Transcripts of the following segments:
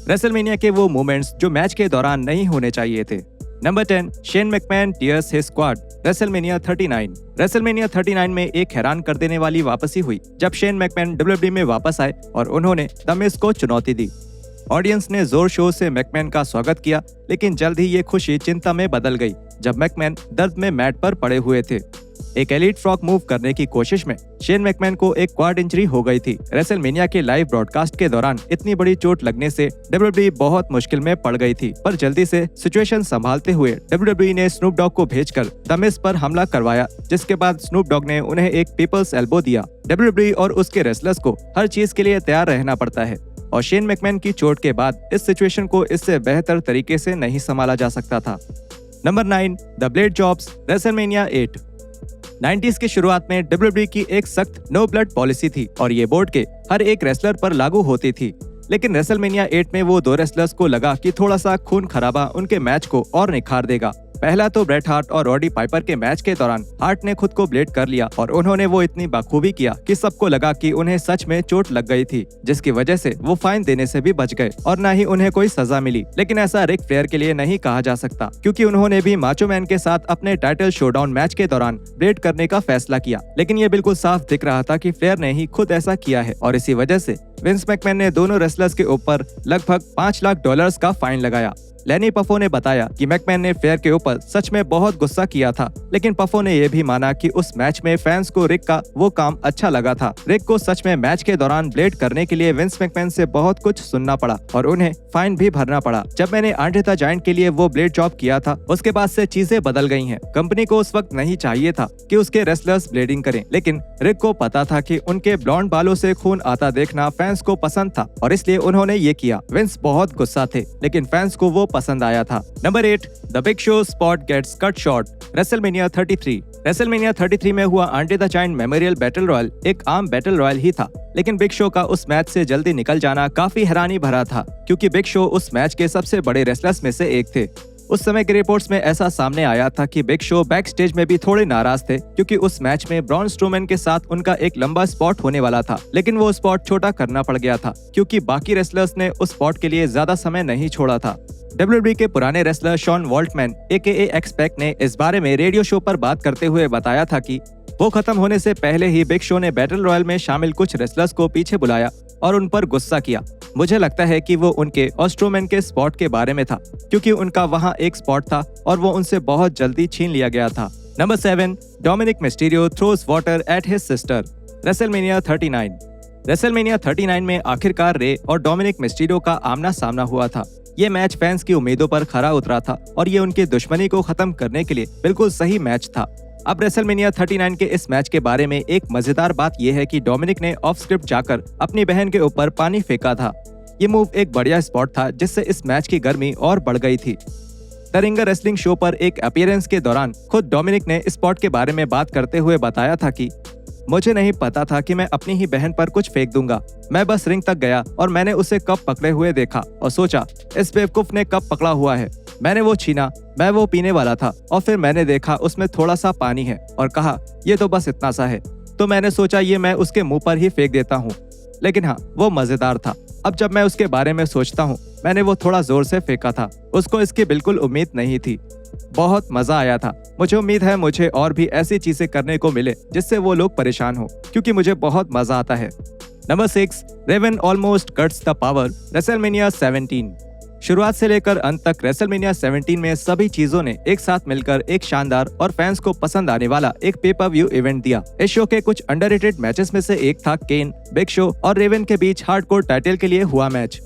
WrestleMania के वो moments जो मैच के दौरान नहीं होने चाहिए थे। Number 10, Shane McMahon tears his squad, WrestleMania 39। WrestleMania 39 में एक हैरान कर देने वाली वापसी हुई जब शेन मैकमैन डब्ल्यूडब्ल्यूई में वापस आए और उन्होंने द मिज को चुनौती दी। ऑडियंस ने जोर शोर से मैकमैन का स्वागत किया, लेकिन जल्द ही ये खुशी चिंता में बदल गई जब मैकमैन दर्द में मैट पर पड़े हुए थे। एक एलीट फ्रॉग मूव करने की कोशिश में शेन मैकमैन को एक क्वाड इंजरी हो गई थी। रेसलमेनिया के लाइव ब्रॉडकास्ट के दौरान इतनी बड़ी चोट लगने से डब्ल्यूडब्ल्यूई बहुत मुश्किल में पड़ गई थी, पर जल्दी से सिचुएशन संभालते हुए डब्ल्यूडब्ल्यूई ने स्नूप डॉग को भेजकर द मिज पर हमला करवाया, जिसके बाद स्नूप डॉग ने उन्हें एक पीपल्स एल्बो दिया। डब्ल्यूडब्ल्यूई और उसके रेसलर्स को हर चीज के लिए तैयार रहना पड़ता है और शेन मैकमैन की चोट के बाद इस सिचुएशन को इससे बेहतर तरीके से नहीं संभाला जा सकता था। Number 9, the blade jobs, WrestleMania 8। 90s की शुरुआत में डब्ल्यूडब्ल्यूई की एक सख्त नो ब्लड पॉलिसी थी और ये बोर्ड के हर एक रेसलर पर लागू होती थी। लेकिन रेसलमेनिया 8 में वो दो रेसलर्स को लगा कि थोड़ा सा खून खराबा उनके मैच को और निखार देगा। पहला तो ब्रेट हार्ट और रॉडी पाइपर के मैच के दौरान हार्ट ने खुद को ब्लेड कर लिया और उन्होंने वो इतनी बखूबी किया कि सबको लगा कि उन्हें सच में चोट लग गई थी, जिसकी वजह से वो फाइन देने से भी बच गए और न ही उन्हें कोई सजा मिली। लेकिन ऐसा रिक फ्लेयर के लिए नहीं कहा जा सकता, क्योंकि उन्होंने भी माचो मैन के साथ अपने टाइटल शोडाउन मैच के दौरान ब्लेड करने का फैसला किया। लेकिन ये बिल्कुल साफ दिख रहा था कि फ्लेयर ने ही खुद ऐसा किया है और इसी वजह से विंस मैकमैन ने दोनों रेसलर्स के ऊपर लगभग $5 लाख का फाइन लगाया। लेनी पफो ने बताया कि मैकमैन ने फ्लेयर के ऊपर सच में बहुत गुस्सा किया था, लेकिन पफो ने यह भी माना कि उस मैच में फैंस को रिक का वो काम अच्छा लगा था। रिक को सच में मैच के दौरान ब्लेड करने के लिए विंस मैकमैन से बहुत कुछ सुनना पड़ा और उन्हें फाइन भी भरना पड़ा। जब मैंने आंड्रे द जायंट के लिए वो ब्लेड जॉब किया था, उसके बाद से चीजें बदल गई हैं। कंपनी को उस वक्त नहीं चाहिए था कि उसके रेसलर्स ब्लेडिंग करें, लेकिन रिक को पता था कि उनके ब्लॉन्ड बालों से खून आता देखना फैंस को पसंद था और इसलिए उन्होंने ये किया। विंस बहुत गुस्सा थे, लेकिन फैंस को वो पसंद आया था। Number 8, the Big Show spot gets cut short, WrestleMania 33। WrestleMania 33 में हुआ Andre the Giant memorial battle royal एक आम बैटल रॉयल ही था, लेकिन बिग शो का उस मैच से जल्दी निकल जाना काफी हैरानी भरा था, क्योंकि बिग शो उस मैच के सबसे बड़े रेसलर्स में से एक थे। उस समय के रिपोर्ट्स में ऐसा सामने आया था कि बिग शो बैक स्टेज में भी थोड़े नाराज थे, क्योंकि उस मैच में ब्रॉन स्ट्रोमैन के साथ उनका एक लंबा स्पॉट होने वाला था, लेकिन वो स्पॉट छोटा करना पड़ गया था क्योंकि बाकी रेसलर्स ने उस स्पॉट के लिए ज्यादा समय नहीं छोड़ा था। डब्ल्यूडब्ल्यूई के पुराने रेसलर शॉन वॉल्टमैन AKA एक्स-पैक ने इस बारे में रेडियो शो पर बात करते हुए बताया था कि वो खत्म होने से पहले ही बिग शो ने बैटल रॉयल में शामिल कुछ रेसलर्स को पीछे बुलाया और उन पर गुस्सा किया। मुझे लगता है कि वो उनके और स्ट्रोमैन के स्पॉट के बारे में था, क्योंकि उनका वहाँ एक स्पॉट था और वो उनसे बहुत जल्दी छीन लिया गया था। Number 7, Dominik Mysterio throws water at his sister, WrestleMania 39। WrestleMania 39 में आखिरकार रे और डोमिनिक मिस्टीरियो का आमना सामना हुआ था। ये मैच फैंस की उम्मीदों पर खरा उतरा था और ये उनकी दुश्मनी को खत्म करने के लिए बिल्कुल सही मैच था। अब रेसलमेनिया 39 के इस मैच के बारे में एक मजेदार बात यह है कि डोमिनिक ने ऑफ स्क्रिप्ट जाकर अपनी बहन के ऊपर पानी फेंका था। ये मूव एक बढ़िया स्पॉट था, जिससे इस मैच की गर्मी और बढ़ गई थी। द रिंगर रेसलिंग शो पर एक अपीयरेंस के दौरान खुद डोमिनिक ने स्पॉट के बारे में बात करते हुए बताया था कि मुझे नहीं पता था कि मैं अपनी ही बहन पर कुछ फेंक दूंगा। मैं बस रिंग तक गया और मैंने उसे कप पकड़े हुए देखा और सोचा इस बेवकूफ ने कप पकड़ा हुआ है। मैंने वो छीना, मैं वो पीने वाला था और फिर मैंने देखा उसमें थोड़ा सा पानी है और कहा ये तो बस इतना सा है, तो मैंने सोचा ये मैं उसके मुंह पर ही फेंक देता हूँ। लेकिन हाँ, वो मजेदार था। अब जब मैं उसके बारे में सोचता हूँ, मैंने वो थोड़ा जोर से फेंका था। उसको इसकी बिल्कुल उम्मीद नहीं थी। बहुत मजा आया था। मुझे उम्मीद है मुझे और भी ऐसी चीजें करने को मिले जिससे वो लोग परेशान हो, क्योंकि मुझे बहुत मजा आता है। Number 6, Raven almost cuts the power, WrestleMania 17। शुरुआत से लेकर अंत तक रेसलमेनिया 17 में सभी चीजों ने एक साथ मिलकर एक शानदार और फैंस को पसंद आने वाला एक पेपर व्यू इवेंट दिया। इस शो के कुछ अंडररेटेड मैचेस में से एक था केन, बिग शो और रेवन के बीच हार्डकोर टाइटल के लिए हुआ मैच।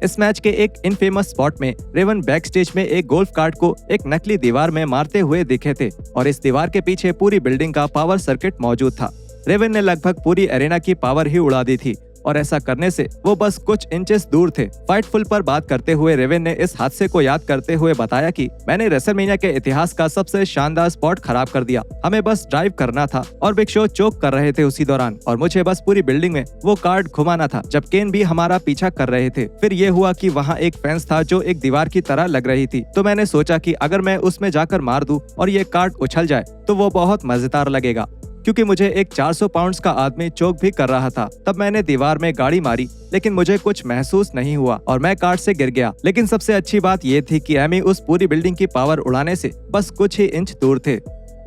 इस मैच के एक इनफेमस स्पॉट में रेवन बैक स्टेज में एक गोल्फ कार्ट को एक नकली दीवार में मारते हुए दिखे थे और इस दीवार के पीछे पूरी बिल्डिंग का पावर सर्किट मौजूद था। रेवन ने लगभग पूरी एरेना की पावर ही उड़ा दी थी और ऐसा करने से वो बस कुछ इंचेस दूर थे। फाइटफुल पर बात करते हुए रेवन ने इस हादसे को याद करते हुए बताया कि मैंने रेसलमेनिया के इतिहास का सबसे शानदार स्पॉट खराब कर दिया। हमें बस ड्राइव करना था और बिग शो चोक कर रहे थे उसी दौरान और मुझे बस पूरी बिल्डिंग में वो कार्ड घुमाना था जब केन भी हमारा पीछा कर रहे थे। फिर ये हुआ कि वहाँ एक फेंस था जो एक दीवार की तरह लग रही थी, तो मैंने सोचा कि अगर मैं उसमें जाकर मार दूं और ये कार्ड उछल जाए तो वो बहुत मजेदार लगेगा, क्योंकि मुझे एक 400 पाउंड्स का आदमी चोक भी कर रहा था। तब मैंने दीवार में गाड़ी मारी, लेकिन मुझे कुछ महसूस नहीं हुआ और मैं कार से गिर गया। लेकिन सबसे अच्छी बात ये थी कि एमी उस पूरी बिल्डिंग की पावर उड़ाने से बस कुछ ही इंच दूर थे।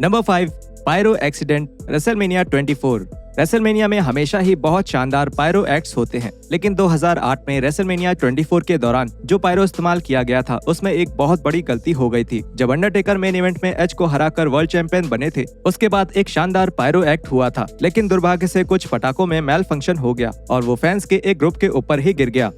Number 5, pyro accident WrestleMania 24। WrestleMania में हमेशा ही बहुत शानदार पायरो एक्ट्स होते हैं, लेकिन 2008 में रेसलमेनिया 24 के दौरान जो पायरो इस्तेमाल किया गया था उसमें एक बहुत बड़ी गलती हो गई थी। जब अंडरटेकर मेन इवेंट में एज को हराकर वर्ल्ड चैंपियन बने थे, उसके बाद एक शानदार पायरो एक्ट हुआ था, लेकिन दुर्भाग्य से कुछ पटाखों में मेल फंक्शन हो गया और वो फैंस के एक ग्रुप के ऊपर ही गिर गया।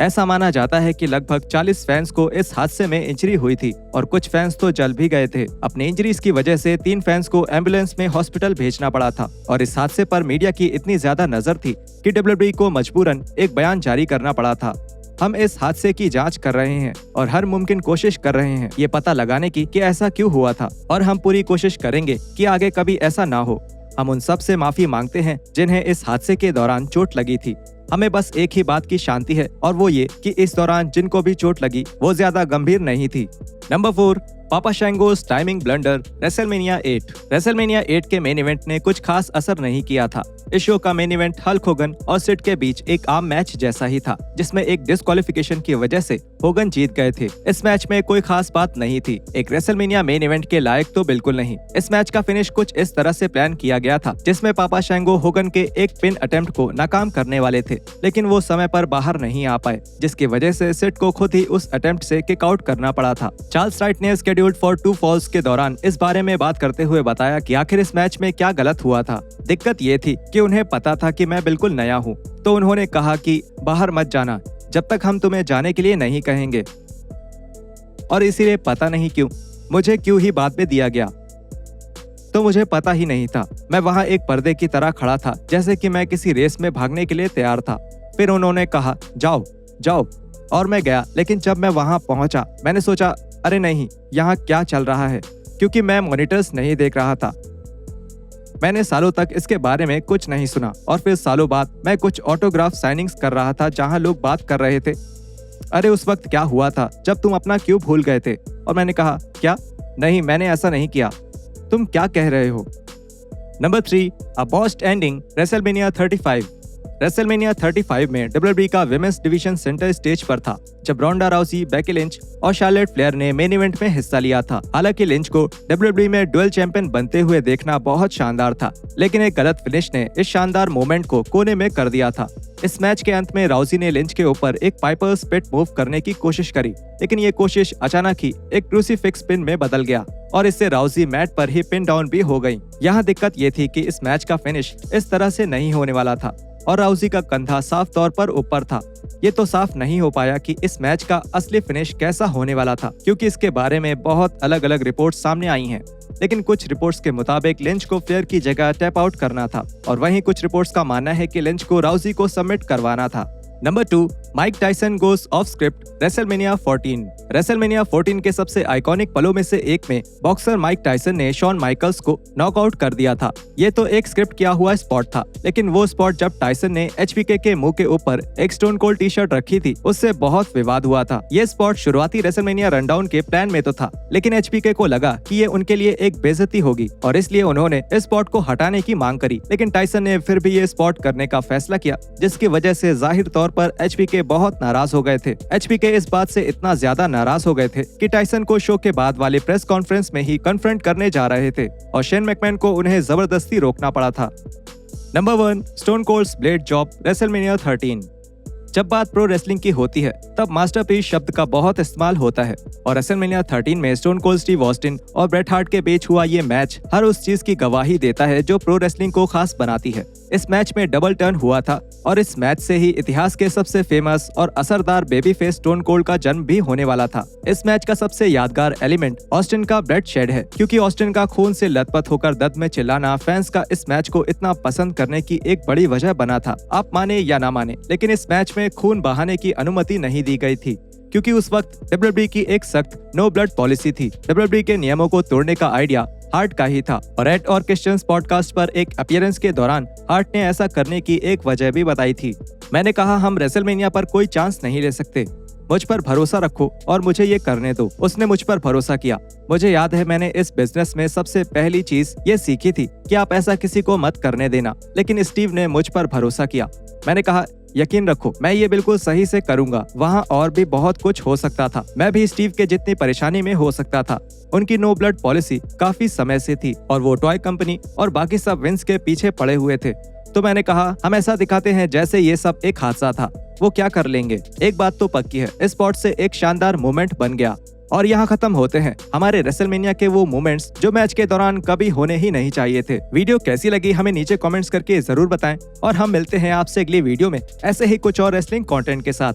ऐसा माना जाता है कि लगभग 40 फैंस को इस हादसे में इंजरी हुई थी और कुछ फैंस तो जल भी गए थे। अपनी इंजरीज की वजह से 3 फैंस को एम्बुलेंस में हॉस्पिटल भेजना पड़ा था और इस हादसे पर मीडिया की इतनी ज्यादा नजर थी कि डब्ल्यूडब्ल्यूई को मजबूरन एक बयान जारी करना पड़ा था। हम इस हादसे की जांच कर रहे हैं और हर मुमकिन कोशिश कर रहे हैं ये पता लगाने की कि ऐसा क्यों हुआ था, और हम पूरी कोशिश करेंगे कि आगे कभी ऐसा ना हो। हम उन सब से माफी मांगते हैं जिन्हें इस हादसे के दौरान चोट लगी थी। हमें बस एक ही बात की शांति है और वो ये कि इस दौरान जिनको भी चोट लगी वो ज्यादा गंभीर नहीं थी। नंबर 4, पापा शैंगोस टाइमिंग ब्लंडर रेसलमेनिया 8। रेसलमेनिया 8 के मेन इवेंट ने कुछ खास असर नहीं किया था। इस शो का मेन इवेंट हल्क होगन और सिड के बीच एक आम मैच जैसा ही था, जिसमें एक डिस्क्वालिफिकेशन की वजह से होगन जीत गए थे। इस मैच में कोई खास बात नहीं थी, एक रेसलमेनिया मेन इवेंट के लायक तो बिल्कुल नहीं। इस मैच का फिनिश कुछ इस तरह से प्लान किया गया था, जिसमें पापा शैंगो होगन के एक पिन अटेम्प्ट को नाकाम करने वाले थे, लेकिन वो समय पर बाहर नहीं आ पाए, जिसकी वजह से सिड को खुद ही उस अटेम्प्ट से किक आउट करना पड़ा था। चार्ल्स राइट ने शेड्यूल्ड फॉर 2 फॉल्स के दौरान इस बारे में बात करते हुए बताया कि आखिर इस मैच में क्या गलत हुआ था। दिक्कत ये थी कि उन्हें पता था कि मैं बिल्कुल नया हूँ, तो उन्होंने कहा कि बाहर मत जाना जब तक हम तुम्हें जाने के लिए नहीं कहेंगे, और इसीलिए पता नहीं क्यों मुझे क्यों ही बाद में दिया गया, तो मुझे पता ही नहीं था। मैं वहाँ एक पर्दे की तरह खड़ा था, जैसे कि मैं किसी रेस में भागने के लिए तैयार था। फिर उन्होंने कहा जाओ जाओ, और मैं गया। लेकिन जब मैं वहाँ पहुँचा मैंने सोचा अरे नहीं, यहाँ क्या चल रहा है, क्योंकि मैं मॉनिटर्स नहीं देख रहा था। मैंने सालों तक इसके बारे में कुछ नहीं सुना, और फिर सालों बाद मैं कुछ ऑटोग्राफ साइनिंग्स कर रहा था जहाँ लोग बात कर रहे थे, अरे उस वक्त क्या हुआ था जब तुम अपना क्यूब भूल गए थे? और मैंने कहा क्या? नहीं, मैंने ऐसा नहीं किया। तुम क्या कह रहे हो? नंबर 3, अ बॉस्ड एंडिंग रेसलमेनिया 35। रेसलमेनिया 35 में डब्ल्यूडब्ल्यूई का विमेंस डिवीजन सेंटर स्टेज पर था, जब रोंडा राउसी, बेकी लिंच और शार्लेट फ्लेयर ने मेन इवेंट में हिस्सा लिया था। हालांकि लिंच को डब्ल्यूडब्ल्यूई में डुअल चैंपियन बनते हुए देखना बहुत शानदार था, लेकिन एक गलत फिनिश ने इस शानदार मोमेंट को कोने में कर दिया था। इस मैच के अंत में राउसी ने लिंच के ऊपर एक पाइपर्स पिट मूव करने की कोशिश करी, लेकिन ये कोशिश अचानक ही एक क्रूसीफिक्स पिन में बदल गया और इससे राउसी मैट पर ही पिन डाउन भी हो गई। यहाँ दिक्कत ये थी कि इस मैच का फिनिश इस तरह से नहीं होने वाला था और राउसी का कंधा साफ तौर पर ऊपर था। ये तो साफ नहीं हो पाया कि इस मैच का असली फिनिश कैसा होने वाला था, क्योंकि इसके बारे में बहुत अलग अलग रिपोर्ट्स सामने आई हैं। लेकिन कुछ रिपोर्ट्स के मुताबिक लिंच को फ्लेयर की जगह टैप आउट करना था, और वहीं कुछ रिपोर्ट्स का मानना है कि लिंच को राउसी को सबमिट करवाना था। Number 2, Mike Tyson goes of script WrestleMania 14। WrestleMania 14 के सबसे आइकॉनिक पलों में से एक में बॉक्सर माइक टायसन ने शॉन माइकल्स को नॉकआउट कर दिया था। ये तो एक स्क्रिप्ट किया हुआ स्पॉट था, लेकिन वो स्पॉट जब टायसन ने एचबीके के मुंह के ऊपर एक स्टोन कोल्ड टी शर्ट रखी थी, उससे बहुत विवाद हुआ था। ये स्पॉट शुरुआती रेसलमेनिया रनडाउन के प्लान में तो था, लेकिन एचबीके को लगा कि ये उनके लिए एक बेइज्जती होगी और इसलिए उन्होंने इस स्पॉट को हटाने की मांग करी। लेकिन टायसन ने फिर भी ये स्पॉट करने का फैसला किया, जिसकी वजह से जाहिर तौर पर एचबीके बहुत नाराज हो गए थे। एचबीके इस बात से इतना ज्यादा नाराज हो गए थे कि टायसन को शो के बाद वाले प्रेस कॉन्फ्रेंस में ही कन्फ्रंट करने जा रहे थे और शेन मैकमैन को उन्हें जबरदस्ती रोकना पड़ा था। Number 1, stone colds blade job WrestleMania 13। जब बात प्रो रेसलिंग की होती है तब मास्टरपीस शब्द का बहुत इस्तेमाल होता है, और रेसलमेनिया 13 में स्टोन कोल्ड स्टीव ऑस्टिन और ब्रेट हार्ट के बीच हुआ ये मैच हर उस चीज की गवाही देता है जो प्रो रेसलिंग को खास बनाती है। इस मैच में डबल टर्न हुआ था और इस मैच से ही इतिहास के सबसे फेमस और असरदार बेबी फेस स्टोन कोल्ड का जन्म भी होने वाला था। इस मैच का सबसे यादगार एलिमेंट ऑस्टिन का ब्लड शेड है, क्योंकि ऑस्टिन का खून से लथपथ होकर दर्द में चिल्लाना फैंस का इस मैच को इतना पसंद करने की एक बड़ी वजह बना था। आप माने या ना माने, लेकिन इस मैच में खून बहाने की अनुमति नहीं दी गई थी, क्योंकि उस वक्त डब्ल्यूडब्ल्यूई की एक सख्त नो ब्लड पॉलिसी थी। डब्ल्यूडब्ल्यूई के नियमों को तोड़ने का आइडिया हार्ट का ही था, और एड और क्रिश्चियंस पॉडकास्ट पर एक अपीयरेंस के दौरान हार्ट ने ऐसा करने की एक वजह भी बताई थी। मैंने कहा हम रेसलमेनिया पर कोई चांस नहीं ले सकते, मुझ पर भरोसा रखो और मुझे ये करने दो। उसने मुझ पर भरोसा किया। मुझे याद है मैंने इस बिजनेस में सबसे पहली चीज ये सीखी थी कि आप ऐसा किसी को मत करने देना, लेकिन स्टीव ने मुझ पर भरोसा किया। मैंने कहा, यकीन रखो मैं ये बिल्कुल सही से करूंगा। वहाँ और भी बहुत कुछ हो सकता था। मैं भी स्टीव के जितनी परेशानी में हो सकता था। उनकी नो ब्लड पॉलिसी काफी समय से थी और वो टॉय कंपनी और बाकी सब विंस के पीछे पड़े हुए थे। तो मैंने कहा, हम ऐसा दिखाते हैं जैसे ये सब एक हादसा था। वो क्या कर लेंगे। एक बात तो पक्की है, इस स्पॉट से एक शानदार मोमेंट बन गया। और यहाँ खत्म होते हैं हमारे रेसलमेनिया के वो मोमेंट्स जो मैच के दौरान कभी होने ही नहीं चाहिए थे। वीडियो कैसी लगी हमें नीचे कमेंट्स करके जरूर बताएं और हम मिलते हैं आपसे अगली वीडियो में ऐसे ही कुछ और रेसलिंग कंटेंट के साथ।